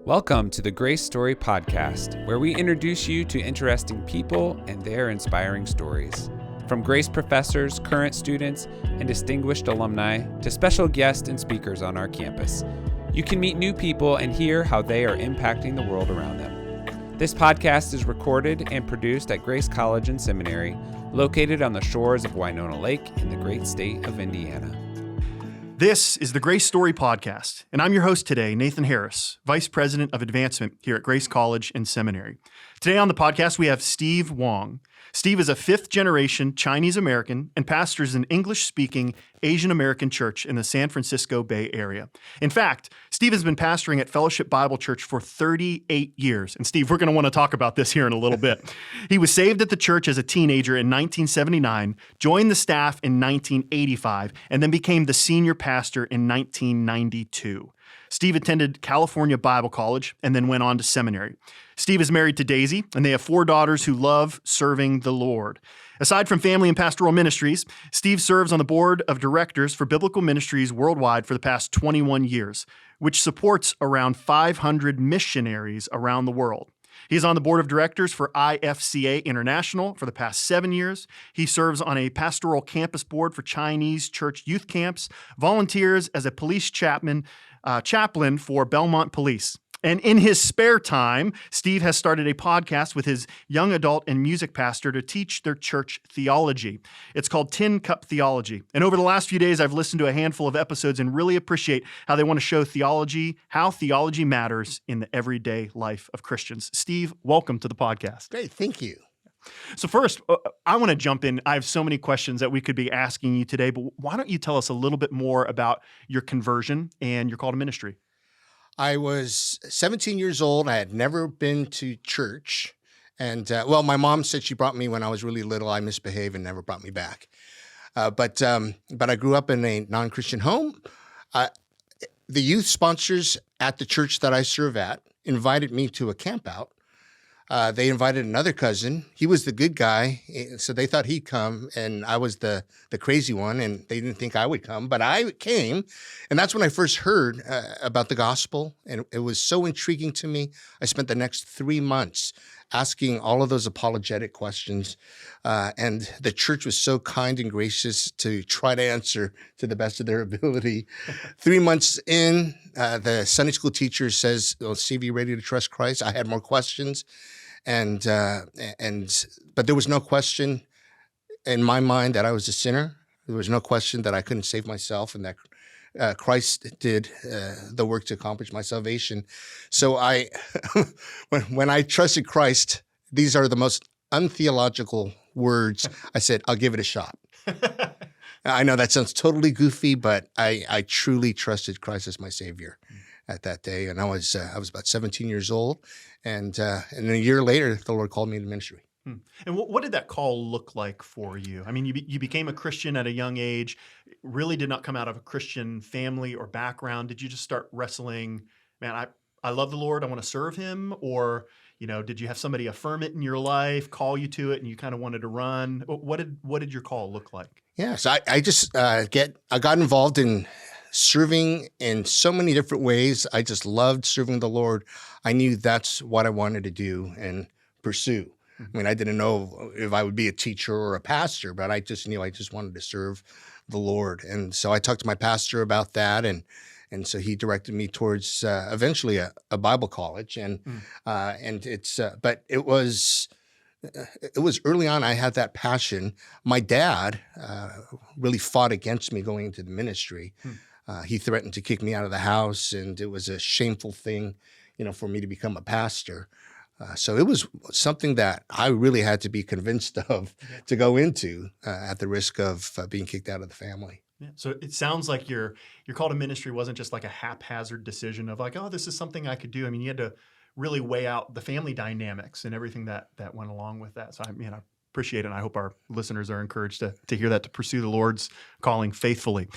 Welcome to the Grace Story Podcast, where we introduce you to interesting people and their inspiring stories. From Grace professors, current students, and distinguished alumni to special guests and speakers on our campus, you can meet new people and hear how they are impacting the world around them. This podcast is recorded and produced at Grace College and Seminary, located on the shores of Winona Lake in the great state of Indiana. This is the Grace Story Podcast, and I'm your host today, Nathan Harris, Vice President of Advancement here at Grace College and Seminary. Today on the podcast, we have Steve Wong. Steve is a fifth-generation Chinese-American and pastors an English-speaking Asian-American church in the San Francisco Bay Area. In fact, Steve has been pastoring at Fellowship Bible Church for 38 years. And Steve, we're going to want to talk about this here in a little bit. He was saved at the church as a teenager in 1979, joined the staff in 1985, and then became the senior pastor in 1992. Steve attended California Bible College and then went on to seminary. Steve is married to Daisy, and they have 4 daughters who love serving the Lord. Aside from family and pastoral ministries, Steve serves on the board of directors for Biblical Ministries Worldwide for the past 21 years, which supports around 500 missionaries around the world. He is on the board of directors for IFCA International for the past 7 years. He serves on a pastoral campus board for Chinese church youth camps, volunteers as a police chaplain for Belmont Police. And in his spare time, Steve has started a podcast with his young adult and music pastor to teach their church theology. It's called Tin Cup Theology. And over the last few days, I've listened to a handful of episodes and really appreciate how they want to show theology, how theology matters in the everyday life of Christians. Steve, welcome to the podcast. Great, thank you. So first, I want to jump in. I have so many questions that we could be asking you today, but why don't you tell us a little bit more about your conversion and your call to ministry? I was 17 years old. I had never been to church. And, my mom said she brought me when I was really little. I misbehaved and never brought me back. But I grew up in a non-Christian home. The youth sponsors at the church that I serve at invited me to a camp out. They invited another cousin. He was the good guy, so they thought he'd come, and I was the crazy one, and they didn't think I would come, but I came, and that's when I first heard about the gospel, and it was so intriguing to me. I spent the next 3 months asking all of those apologetic questions, and the church was so kind and gracious to try to answer to the best of their ability. 3 months in, the Sunday school teacher says, "Oh, Steve, you ready to trust Christ?" I had more questions. But there was no question in my mind that I was a sinner. There was no question that I couldn't save myself and that Christ did the work to accomplish my salvation. So when I trusted Christ, these are the most untheological words. I said, I'll give it a shot. I know that sounds totally goofy, but I truly trusted Christ as my Savior at that day. And I was about 17 years old. And a year later, the Lord called me to ministry. And what did that call look like for you? I mean, you became a Christian at a young age, really did not come out of a Christian family or background. Did you just start wrestling, man, I love the Lord, I want to serve him? Or, did you have somebody affirm it in your life, call you to it, and you kind of wanted to run? What did your call look like? Yes, I just I got involved in serving in so many different ways. I just loved serving the Lord. I knew that's what I wanted to do and pursue. I mean, I didn't know if I would be a teacher or a pastor, but I just knew I just wanted to serve the Lord. And so I talked to my pastor about that, and so he directed me towards eventually a Bible college. And but it was early on. I had that passion. My dad really fought against me going into the ministry. He threatened to kick me out of the house, and it was a shameful thing, for me to become a pastor. So it was something that I really had to be convinced of to go into at the risk of being kicked out of the family. Yeah. So it sounds like your call to ministry wasn't just like a haphazard decision of like, oh, this is something I could do. I mean, you had to really weigh out the family dynamics and everything that went along with that. So I appreciate it. And I hope our listeners are encouraged to hear that, to pursue the Lord's calling faithfully.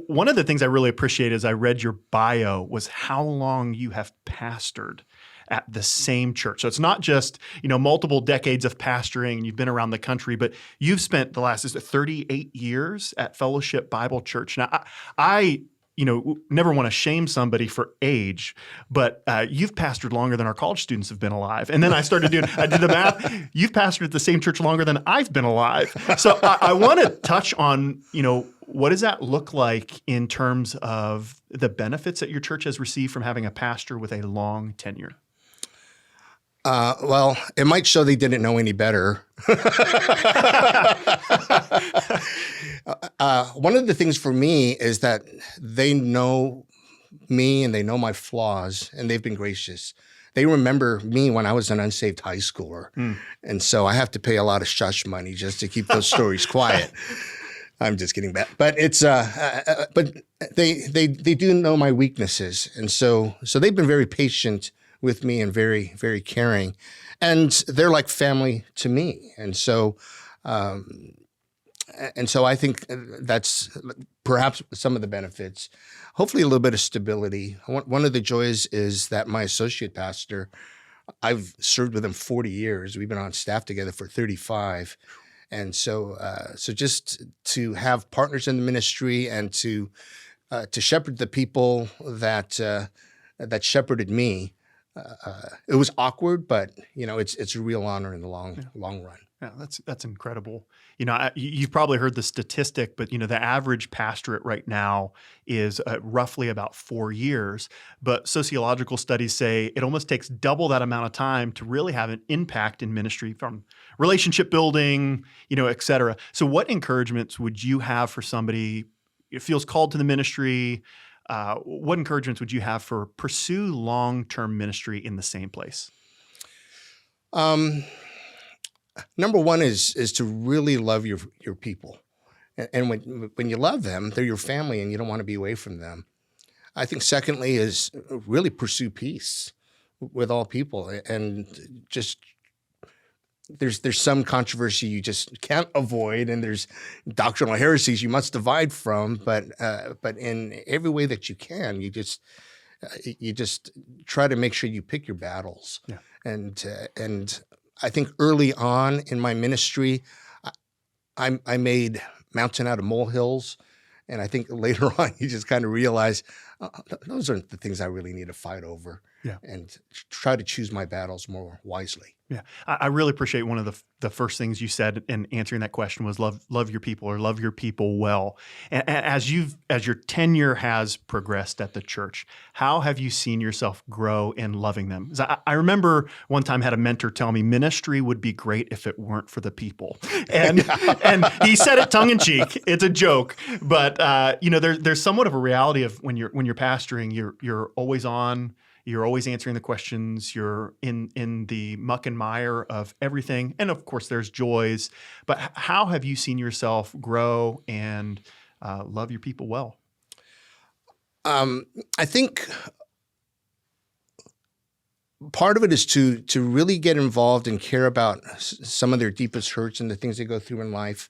One of the things I really appreciate as I read your bio was how long you have pastored at the same church. So it's not just, multiple decades of pastoring and you've been around the country, but you've spent the last 38 years at Fellowship Bible Church. Now, I never want to shame somebody for age, but you've pastored longer than our college students have been alive. And then I did the math. You've pastored at the same church longer than I've been alive. So I want to touch on, what does that look like in terms of the benefits that your church has received from having a pastor with a long tenure? Well, it might show they didn't know any better. One of the things for me is that they know me and they know my flaws, and they've been gracious. They remember me when I was an unsaved high schooler. And so I have to pay a lot of shush money just to keep those stories quiet. I'm just kidding, but it's but they do know my weaknesses, and so they've been very patient with me and very, very caring, and they're like family to me, and so I think that's perhaps some of the benefits. Hopefully, a little bit of stability. One of the joys is that my associate pastor, I've served with him 40 years. We've been on staff together for 35. And so just to have partners in the ministry and to shepherd the people that shepherded me, it was awkward, but it's a real honor in the long run. Yeah, that's incredible. You've probably heard the statistic, but the average pastorate right now is roughly about 4 years. But sociological studies say it almost takes double that amount of time to really have an impact in ministry, from relationship building, et cetera. So what encouragements would you have for somebody who feels called to the ministry? What encouragements would you have for pursue long-term ministry in the same place? Number one is to really love your people. And when you love them, they're your family and you don't want to be away from them. I think secondly is really pursue peace with all people. And just there's some controversy you just can't avoid, and there's doctrinal heresies you must divide from, but in every way that you can, you just try to make sure you pick your battles. Yeah. And I think early on in my ministry, I made mountain out of molehills. And I think later on, you just kind of realize those aren't the things I really need to fight over. Yeah. And try to choose my battles more wisely. Yeah. I really appreciate one of the first things you said in answering that question was love your people, or love your people well. And as your tenure has progressed at the church, how have you seen yourself grow in loving them? 'Cause I remember one time I had a mentor tell me ministry would be great if it weren't for the people. And and he said it tongue in cheek. It's a joke, but there's somewhat of a reality of when you're pastoring, you're always on. You're always answering the questions. You're in the muck and mire of everything. And of course, there's joys. But how have you seen yourself grow and love your people well? I think part of it is to really get involved and care about some of their deepest hurts and the things they go through in life.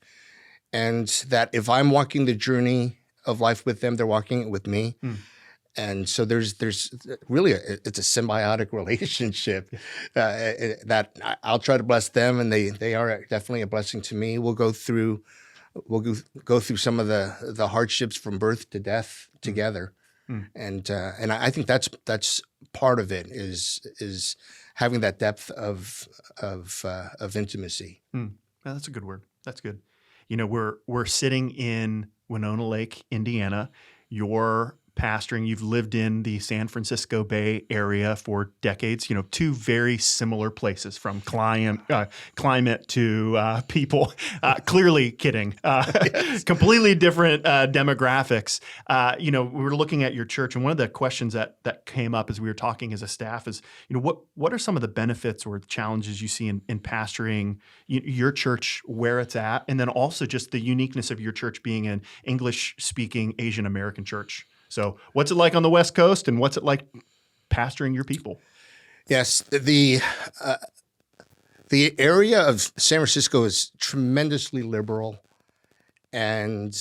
And that if I'm walking the journey of life with them, they're walking it with me. And so there's really it's a symbiotic relationship that I'll try to bless them, and they are definitely a blessing to me. We'll go through some of the hardships from birth to death together, and I think that's part of it is having that depth of intimacy. Yeah, that's a good word. That's good. We're sitting in Winona Lake, Indiana. You're pastoring. You've lived in the San Francisco Bay Area for decades. Two very similar places, from climate to people. Clearly kidding. Yes. Completely different demographics. We were looking at your church, and one of the questions that came up as we were talking as a staff is, what are some of the benefits or challenges you see in pastoring your church where it's at, and then also just the uniqueness of your church being an English-speaking Asian American church. So what's it like on the West Coast, and what's it like pastoring your people? Yes, the area of San Francisco is tremendously liberal, and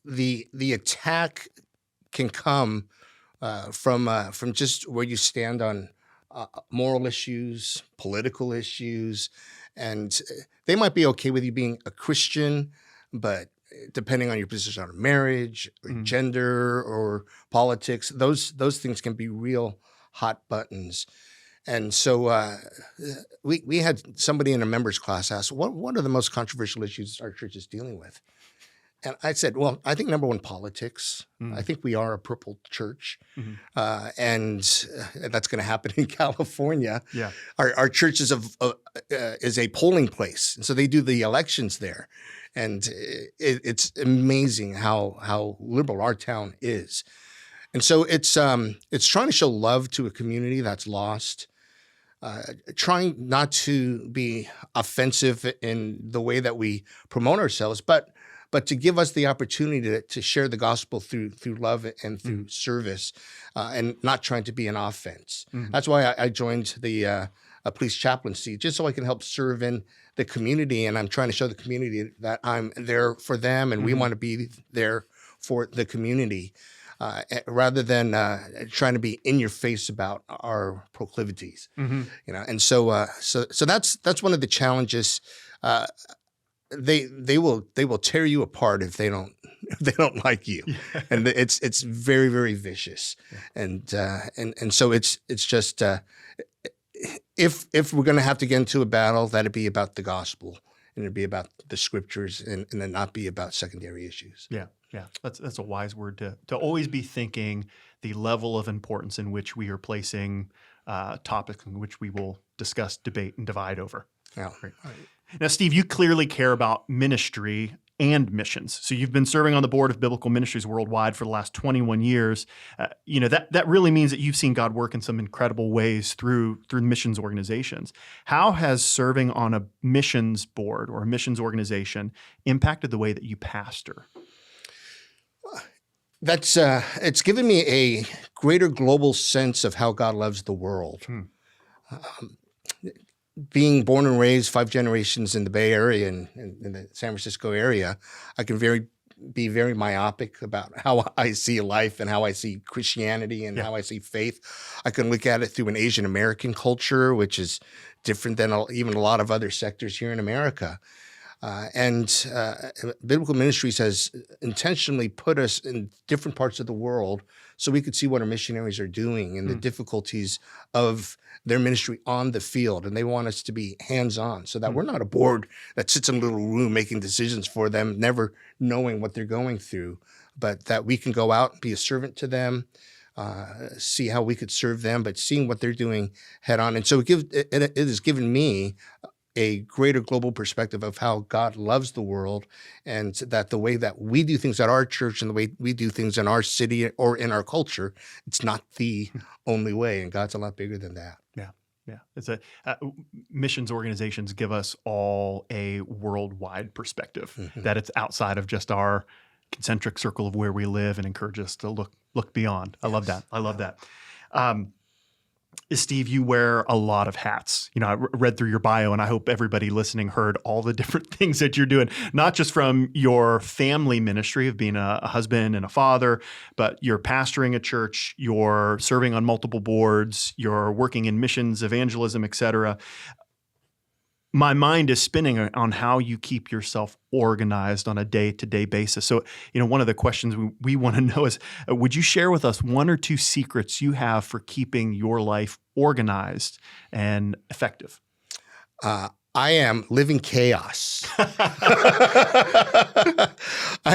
the attack can come from just where you stand on moral issues, political issues, and they might be okay with you being a Christian, but depending on your position on marriage, or gender, or politics, those things can be real hot buttons. And so we had somebody in a members class ask, what are the most controversial issues our church is dealing with? And I said, well, I think number one, politics. I think we are a purple church, and that's going to happen in California. Yeah. Our church is a polling place, and so they do the elections there, and it's amazing how liberal our town is. And so it's trying to show love to a community that's lost. Trying not to be offensive in the way that we promote ourselves, but to give us the opportunity to share the gospel through love and through service, and not trying to be an offense. That's why I joined the police chaplaincy, just so I can help serve in the community. And I'm trying to show the community that I'm there for them, and we want to be there for the community, rather than trying to be in your face about our proclivities. And so that's one of the challenges. They will tear you apart if they don't like you, and it's very, very vicious, and so it's just if we're going to have to get into a battle, that it be about the gospel, and it'd be about the scriptures, and then not be about secondary issues. Yeah. That's a wise word to always be thinking the level of importance in which we are placing topics in which we will discuss, debate, and divide over. Yeah. Great. Now, Steve, you clearly care about ministry and missions. So you've been serving on the board of Biblical Ministries Worldwide for the last 21 years. That really means that you've seen God work in some incredible ways through missions organizations. How has serving on a missions board or a missions organization impacted the way that you pastor? That's it's given me a greater global sense of how God loves the world. Being born and raised 5 generations in the Bay Area and in the San Francisco area, I can be very myopic about how I see life and how I see Christianity and how I see faith. I can look at it through an Asian American culture, which is different than even a lot of other sectors here in America. And Biblical Ministries has intentionally put us in different parts of the world so we could see what our missionaries are doing and the difficulties of their ministry on the field. And they want us to be hands-on so that we're not a board that sits in a little room making decisions for them, never knowing what they're going through, but that we can go out and be a servant to them, see how we could serve them, but seeing what they're doing head on. And so it has given me a greater global perspective of how God loves the world, and that the way that we do things at our church and the way we do things in our city or in our culture, it's not the only way, and God's a lot bigger than that. Yeah. It's missions organizations give us all a worldwide perspective, that it's outside of just our concentric circle of where we live, and encourage us to look beyond. I love that. Steve, you wear a lot of hats. I read through your bio, and I hope everybody listening heard all the different things that you're doing, not just from your family ministry of being a husband and a father, but you're pastoring a church, you're serving on multiple boards, you're working in missions, evangelism, et cetera. My mind is spinning on how you keep yourself organized on a day-to-day basis. So, one of the questions we want to know is, would you share with us 1 or 2 secrets you have for keeping your life organized and effective? I am living chaos. I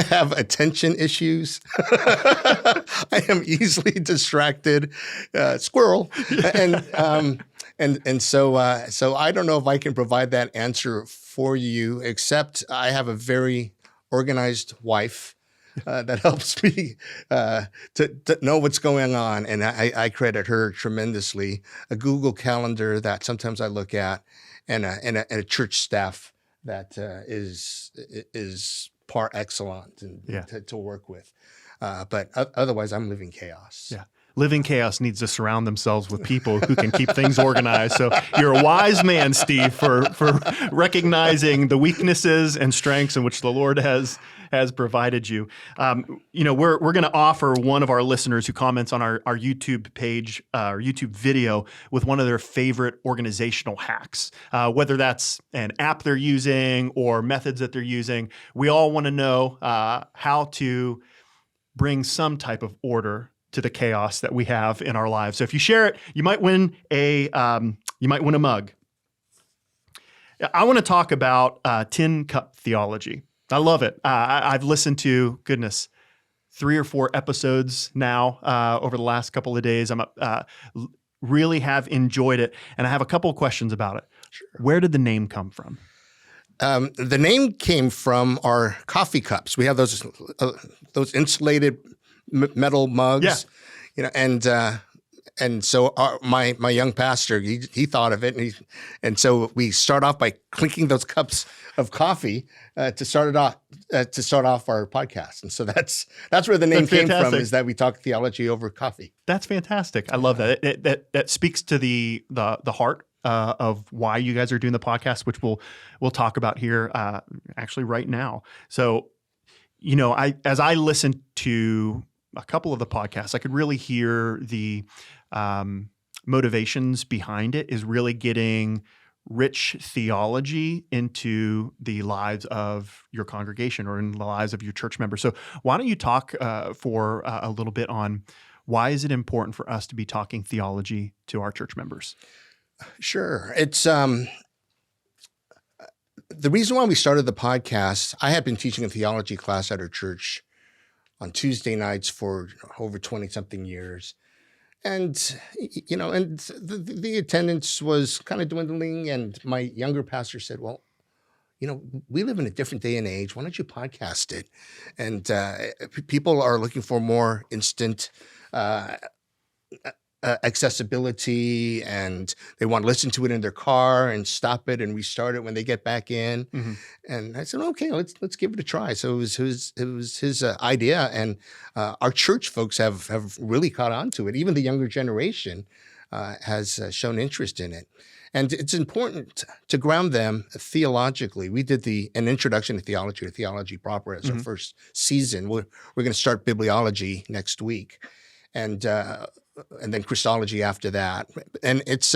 have attention issues. I am easily distracted, squirrel, and so I don't know if I can provide that answer for you, except I have a very organized wife that helps me to know what's going on, and I credit her tremendously. A Google Calendar that sometimes I look at, and a church staff that is par excellent and to work with. But otherwise, I'm living chaos. Yeah. Living Chaos needs to surround themselves with people who can keep things organized. So you're a wise man, Steve, for recognizing the weaknesses and strengths in which the Lord has provided you. We're going to offer one of our listeners who comments on our YouTube page, our YouTube video, with one of their favorite organizational hacks, whether that's an app they're using or methods that they're using. We all want to know how to bring some type of order to the chaos that we have in our lives. So if you share it, you might win a mug. I want to talk about tin cup theology. I love it. I've listened to 3 or 4 episodes now over the last couple of days. I'm really have enjoyed it, and I have a couple of questions about it. Sure. Where did the name come from? The name came from our coffee cups. We have those insulated metal mugs, and so my young pastor he thought of it, and so we start off by clinking those cups of coffee to start off our podcast, and so that's where the name came from, is that we talk theology over coffee. That's fantastic. I love that. That speaks to the heart of why you guys are doing the podcast, which we'll talk about here actually right now. So, as I listened to a couple of the podcasts, I could really hear the motivations behind it is really getting rich theology into the lives of your congregation or in the lives of your church members. So why don't you talk for a little bit on why is it important for us to be talking theology to our church members? Sure. It's the reason why we started the podcast. I had been teaching a theology class at our church on Tuesday nights for over 20-something years. And, the attendance was kind of dwindling. And my younger pastor said, well, we live in a different day and age. Why don't you podcast it? And people are looking for more instant accessibility, and they want to listen to it in their car and stop it and restart it when they get back in. Mm-hmm. And I said, okay, let's give it a try. So it was his idea, and our church folks have really caught on to it. Even the younger generation has shown interest in it. And it's important to ground them theologically. We did an introduction to theology, or theology proper, as our first season. We're going to start bibliology next week, and then Christology after that. And it's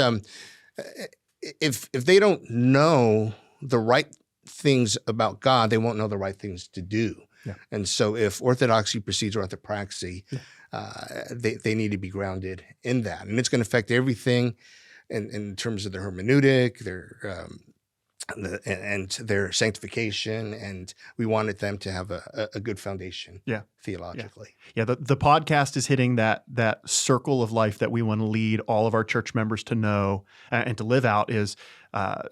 if they don't know the right things about God, they won't know the right things to do. Yeah. And so if orthodoxy precedes orthopraxy, they need to be grounded in that. And it's going to affect everything in terms of their hermeneutic, and their sanctification, and we wanted them to have a good foundation theologically. Yeah, the podcast is hitting that circle of life that we want to lead all of our church members to know and to live out is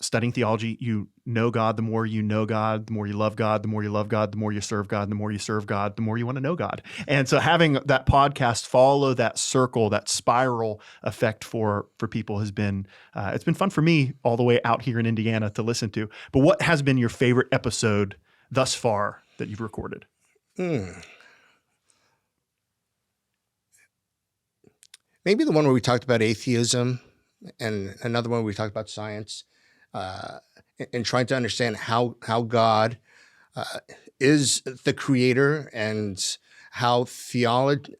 studying theology. You know God, the more you know God, the more you love God, the more you love God, the more you serve God, the more you serve God, the more you want to know God. And so having that podcast follow that circle, that spiral effect for people has been, it's been fun for me all the way out here in Indiana to listen to. But what has been your favorite episode thus far that you've recorded? Maybe the one where we talked about atheism, and another one where we talked about science, and trying to understand how God is the creator, and how theology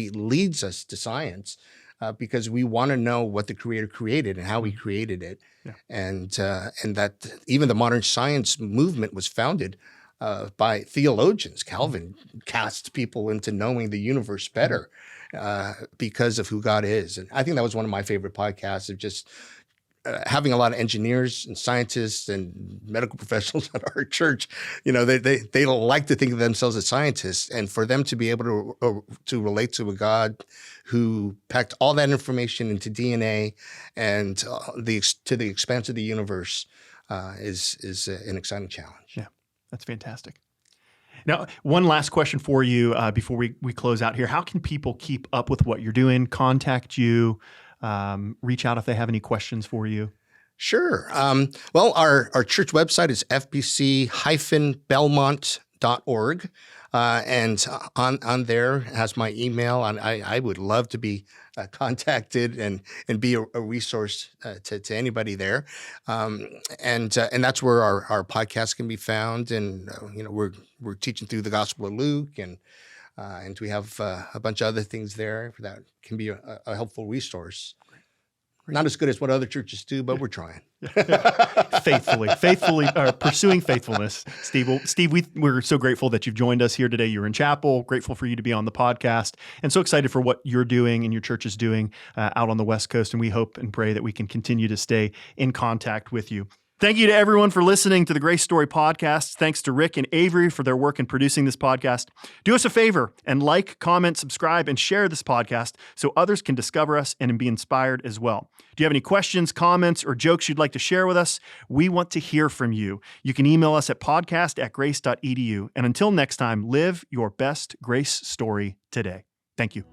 leads us to science, because we want to know what the creator created and how he created it. Yeah. And that even the modern science movement was founded by theologians. Calvin cast people into knowing the universe better because of who God is. And I think that was one of my favorite podcasts, of just having a lot of engineers and scientists and medical professionals at our church. They like to think of themselves as scientists, and for them to be able to relate to a God who packed all that information into DNA and to the expanse of the universe is an exciting challenge. Yeah, that's fantastic. Now, one last question for you before we close out here. How can people keep up with what you're doing, contact you, reach out if they have any questions for you? Sure. Well, our church website is fbc-belmont.org. gracestory.org. And on there has my email. And I would love to be contacted and be a resource to anybody there. And that's where our podcast can be found. And, we're teaching through the Gospel of Luke, and we have a bunch of other things there that can be a helpful resource. Not as good as what other churches do, but we're trying. Faithfully, pursuing faithfulness. Steve, we're so grateful that you've joined us here today. You're in chapel, grateful for you to be on the podcast, and so excited for what you're doing and your church is doing out on the West Coast. And we hope and pray that we can continue to stay in contact with you. Thank you to everyone for listening to the Grace Story podcast. Thanks to Rick and Avery for their work in producing this podcast. Do us a favor and like, comment, subscribe, and share this podcast so others can discover us and be inspired as well. Do you have any questions, comments, or jokes you'd like to share with us? We want to hear from you. You can email us at podcast@grace.edu. And until next time, live your best grace story today. Thank you.